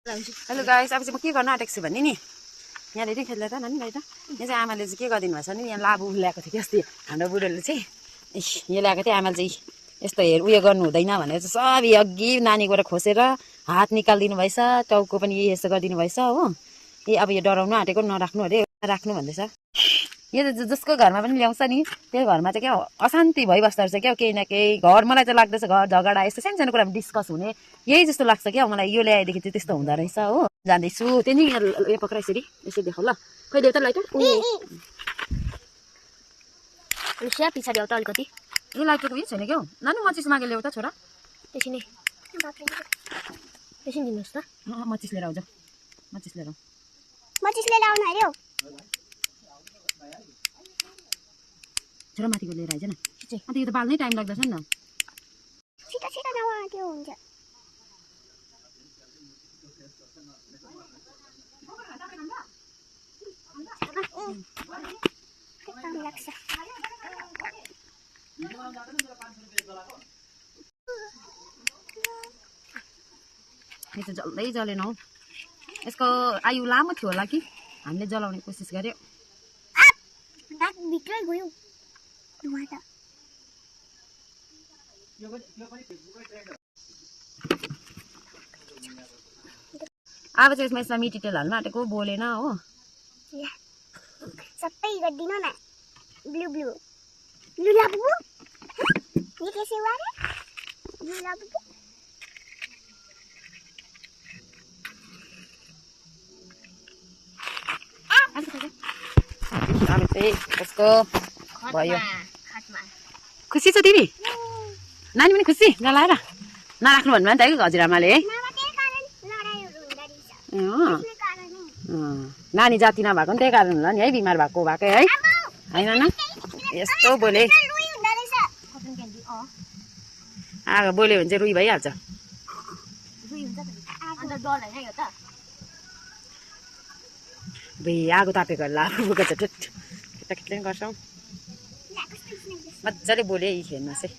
hello guys, अब चाहिँ म के गर्न आँटेको छु भने नि यहाँ धेरै खेल्दै त नानी बाहिर यहाँ चाहिँ आमाले चाहिँ के गरिदिनु भएको छ नि यहाँ लाबु ल्याएको थियो कि अस्ति हाम्रो बुढोले चाहिँ यो ल्याएको थियो आमाले चाहिँ यस्तो उयो गर्नु हुँदैन भनेर चाहिँ सब अघि नानीबाट खोसेर हात निकालिदिनु भएछ टाउको पनि यस्तो गरिदिनु भएछ हो अब यो डराउनु आँटेको नराख्नु अरे राख्नु भन्दैछ यो जसको घरमा पनि ल्याउँछ नि त्यो घरमा चाहिँ क्या अशान्ति भइबस्दो रहेछ क्या केही न केही घर मलाई चाहिँ लाग्दैछ घर झगडा यस्तो सानो सानो कुरामा डिस्कस हुने यही जस्तो लाग्छ क्या मलाई यो ल्याएदेखि चाहिँ त्यस्तो हुँदो रहेछ हो जाँदैछु त्यो नि यो पक्रा यसरी यसरी देखाउ ल खै देऊ त लाइटर पछाडि आउँछ अलिकति यो लाइटरको उयो छैन क्या हौ नानी मचिस मागे ल्याउ त छोरा त्यसै नै दिनुहोस् त मचिस लिएर आउँछ मचिस लिएर मचिस लिएर आउनु अरे हौ छोरा माथिको लिएर आइज न अन्त यो त बाल्नै टाइम लाग्दछ नि त छिटो छिटो नवा त्यो हुन्छ लाग्छ यो त जल्दै जलेन हौ यसको आयु लामो थियो होला कि हामीले जलाउने कोसिस गर्यो भित्रै गयो धुवा त अब चाहिँ यसमा मिठी तेल हाल्नु आँटेको बोलेन हो सबै गरिदिनु न ब्लू ब्लू ब्लू लाबु ये कैसे हुआ रे ब्लू लाबु अब चाहिँ यसको भयो खुसी छ तिमी नानी पनि खुसी नलाएर नराख्नु भन्नु त है हजुरआमाले है नानी जाति नभएको नि त्यही कारण होला नि है बिमार भएको भएकै है होइन न यस्तो बोले आगो बोल्यो भने चाहिँ रुई भइहाल्छ आगो तापेको लाबुको छ केटाकेटीले पनि गर्छौँ मजाले बोले यी खेल्न चाहिँ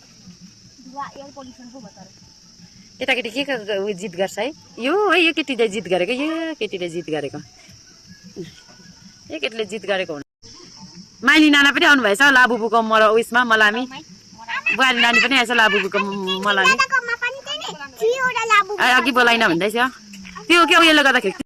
केटाकेटी के उयो जित गर्छ है यो केटीले जित गरेको यो केटीले जित गरेको यो केटीले जित गरेको हुनु माइली नाना पनि आउनु भएछ लाबुबुको उयसमा मलामी बुहारी नानी पनि आएछ लाबुबुको मलामी अघि बोलाइन भन्दैछ त्यो के उयोले गर्दाखेरि